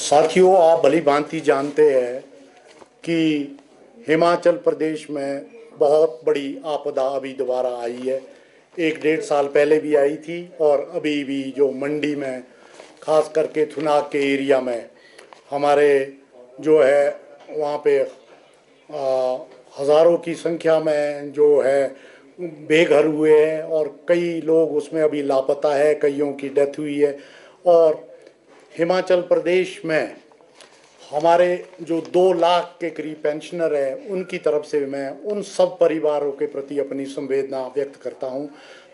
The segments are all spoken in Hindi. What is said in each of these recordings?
साथियों, आप भली भांति जानते हैं कि हिमाचल प्रदेश में बहुत बड़ी आपदा अभी दोबारा आई है। 1-1.5 साल पहले भी आई थी और अभी भी जो मंडी में, खास करके थुनाग के एरिया में हमारे जो है वहाँ पे हज़ारों की संख्या में जो है बेघर हुए हैं और कई लोग उसमें अभी लापता है, कईयों की डेथ हुई है। और हिमाचल प्रदेश में हमारे जो 2 लाख के करीब पेंशनर हैं, उनकी तरफ से मैं उन सब परिवारों के प्रति अपनी संवेदना व्यक्त करता हूं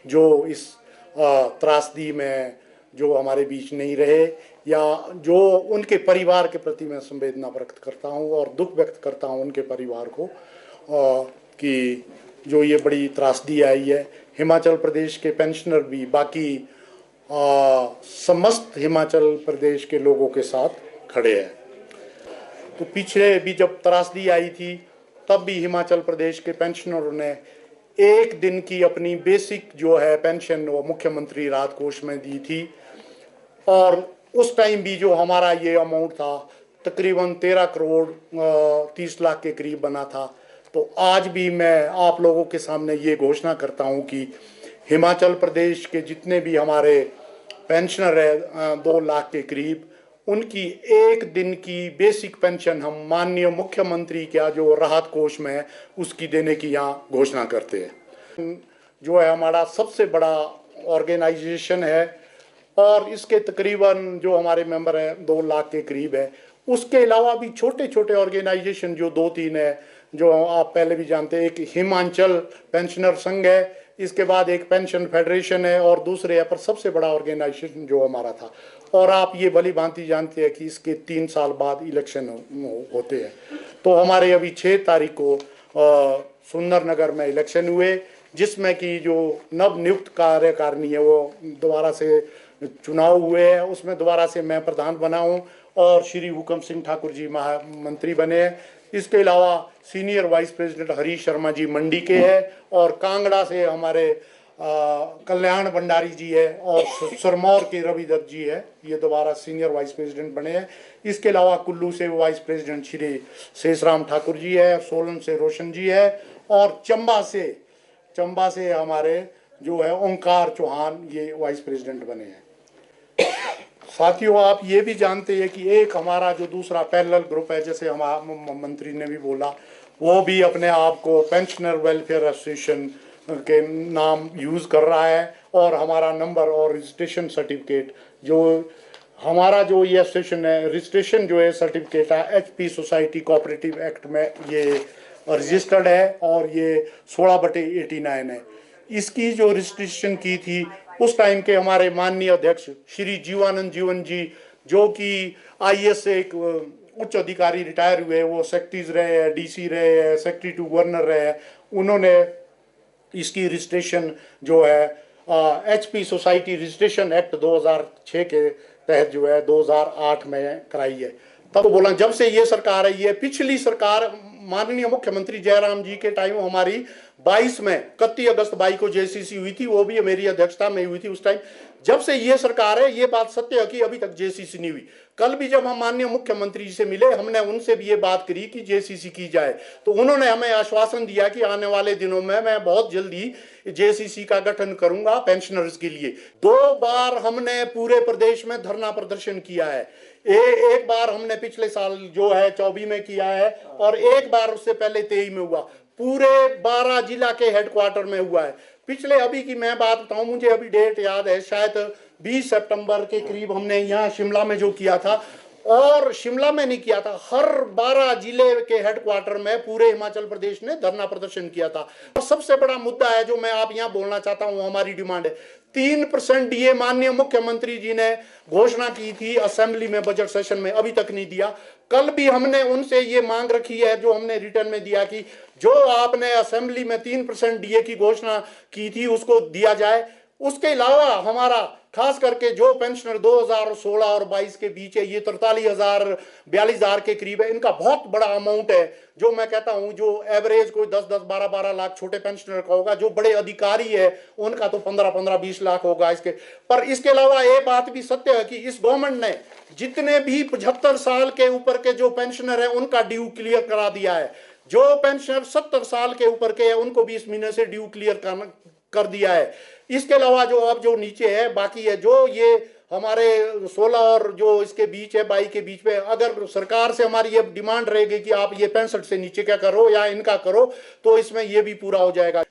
जो इस त्रासदी में जो हमारे बीच नहीं रहे, या जो उनके परिवार के प्रति मैं संवेदना व्यक्त करता हूं और दुख व्यक्त करता हूं उनके परिवार को कि जो ये बड़ी त्रासदी आई है। हिमाचल प्रदेश के पेंशनर भी बाकी समस्त हिमाचल प्रदेश के लोगों के साथ खड़े हैं। तो पीछे भी जब त्रासदी आई थी तब भी हिमाचल प्रदेश के पेंशनरों ने 1 दिन की अपनी बेसिक जो है पेंशन वो मुख्यमंत्री राहत कोष में दी थी। और उस टाइम भी जो हमारा ये अमाउंट था तकरीबन 13 करोड़ 30 लाख के करीब बना था। तो आज भी मैं आप लोगों के सामने ये घोषणा करता हूँ कि हिमाचल प्रदेश के जितने भी हमारे पेंशनर है 2 लाख के करीब, उनकी 1 दिन की बेसिक पेंशन हम माननीय मुख्यमंत्री का जो राहत कोष में है उसकी देने की यहाँ घोषणा करते हैं। जो है हमारा सबसे बड़ा ऑर्गेनाइजेशन है और इसके तकरीबन जो हमारे मेंबर हैं 2 लाख के करीब है। उसके अलावा भी छोटे छोटे ऑर्गेनाइजेशन जो 2-3 है, जो आप पहले भी जानते हैं। एक हिमाचल पेंशनर संघ है, इसके बाद एक पेंशन फेडरेशन है और दूसरे है, पर सबसे बड़ा ऑर्गेनाइजेशन जो हमारा था। और आप ये भली भांति जानते हैं कि इसके 3 साल बाद इलेक्शन होते हैं। तो हमारे अभी 6 तारीख को सुंदरनगर में इलेक्शन हुए, जिसमें कि जो नव नियुक्त कार्यकारिणी है वो दोबारा से चुनाव हुए हैं। उसमें दोबारा से मैं प्रधान बना हूँ और श्री हुकम सिंह ठाकुर जी महामंत्री बने हैं। इसके अलावा senior vice president Harish Sharma ji Mandi के हैं और कांगड़ा से हमारे कल्याण भंडारी जी है और सिरमौर के रवि दत्त जी है, ये दोबारा सीनियर वाइस प्रेसिडेंट बने हैं। इसके अलावा कुल्लू से वाइस प्रेसिडेंट श्री शेषराम ठाकुर जी है, सोलन से रोशन जी है और चंबा से हमारे जो है ओंकार चौहान ये वाइस प्रेसिडेंट बने हैं। साथियों, आप ये भी जानते हैं कि एक हमारा जो दूसरा पैरेलल ग्रुप है, जैसे हमारा मंत्री ने भी बोला, वो भी अपने आप को पेंशनर वेलफेयर एसोसिएशन के नाम यूज़ कर रहा है और हमारा नंबर और रजिस्ट्रेशन सर्टिफिकेट जो हमारा जो ये एसोसिएशन है, रजिस्ट्रेशन जो है सर्टिफिकेट है HP सोसाइटी कोऑपरेटिव एक्ट में ये रजिस्टर्ड है और ये 16/89 है। इसकी जो रजिस्ट्रेशन की थी उस टाइम के हमारे माननीय अध्यक्ष श्री जीवानंद जीवन जी, जो कि IAS से एक उच्च अधिकारी रिटायर हुए, वो सेक्रेटरीज रहे हैं, DC रहे हैं, सेक्रेटरी टू गवर्नर रहे हैं। उन्होंने इसकी रजिस्ट्रेशन जो है HP सोसाइटी रजिस्ट्रेशन एक्ट 2006 के तहत जो है 2008 में कराई है। तब बोला जब से ये सरकार आई है, पिछली सरकार माननीय मुख्यमंत्री जयराम जी के टाइम हमारी 22 में 31 अगस्त 22 को JCC हुई थी, वो भी मेरी अध्यक्षता में हुई थी उस टाइम। जब से ये सरकार है, ये बात सत्य है कि अभी तक JCC नहीं हुई। कल भी जब हम माननीय मुख्यमंत्री जी से मिले, हमने उनसे भी ये बात करी कि JCC की जाए, तो उन्होंने हमें आश्वासन दिया कि आने वाले दिनों में मैं बहुत जल्दी JCC का गठन करूंगा पेंशनर्स के लिए। 2 बार हमने पूरे प्रदेश में धरना प्रदर्शन किया है। एक बार हमने पिछले साल जो है 24 में किया है और एक बार उससे पहले 23 में हुआ। पूरे 12 जिला के हेडक्वार्टर में हुआ है। पिछले अभी की मैं बात बताऊं, मुझे अभी डेट याद है, शायद 20 सितंबर के करीब हमने यहाँ शिमला में जो किया था, और शिमला में नहीं किया था, हर 12 जिले के हेडक्वार्टर में पूरे हिमाचल प्रदेश ने धरना प्रदर्शन किया था। और सबसे बड़ा मुद्दा है जो मैं आप यहाँ बोलना चाहता हूँ, हमारी डिमांड है 3% DA। माननीय मुख्यमंत्री जी ने घोषणा की थी असेंबली में, बजट सेशन में, अभी तक नहीं दिया। कल भी हमने उनसे ये मांग रखी है, जो हमने रिटर्न में दिया, कि जो आपने असेंबली में 3% DA की घोषणा की थी उसको दिया जाए। उसके अलावा हमारा खास करके जो पेंशनर 2016 और 22 के बीच है, ये 43,000 42,000 के करीब है, इनका बहुत बड़ा अमाउंट है। जो मैं कहता हूं जो एवरेज कोई 10-10 12-12 लाख छोटे पेंशनर का होगा, जो बड़े अधिकारी है उनका तो 15-15-20 लाख होगा इसके। पर इसके अलावा ये बात भी सत्य है कि इस गवर्नमेंट ने जितने भी 75 साल के ऊपर के जो पेंशनर है उनका ड्यू क्लियर करा दिया है। जो पेंशनर 70 साल के ऊपर के है उनको भी इस महीने से ड्यू क्लियर कर दिया है। इसके अलावा जो अब जो नीचे है बाकी है, जो ये हमारे 16 और जो इसके बीच है 22 के बीच में, अगर सरकार से हमारी ये डिमांड रहेगी कि आप ये 65 से नीचे क्या करो या इनका करो, तो इसमें ये भी पूरा हो जाएगा।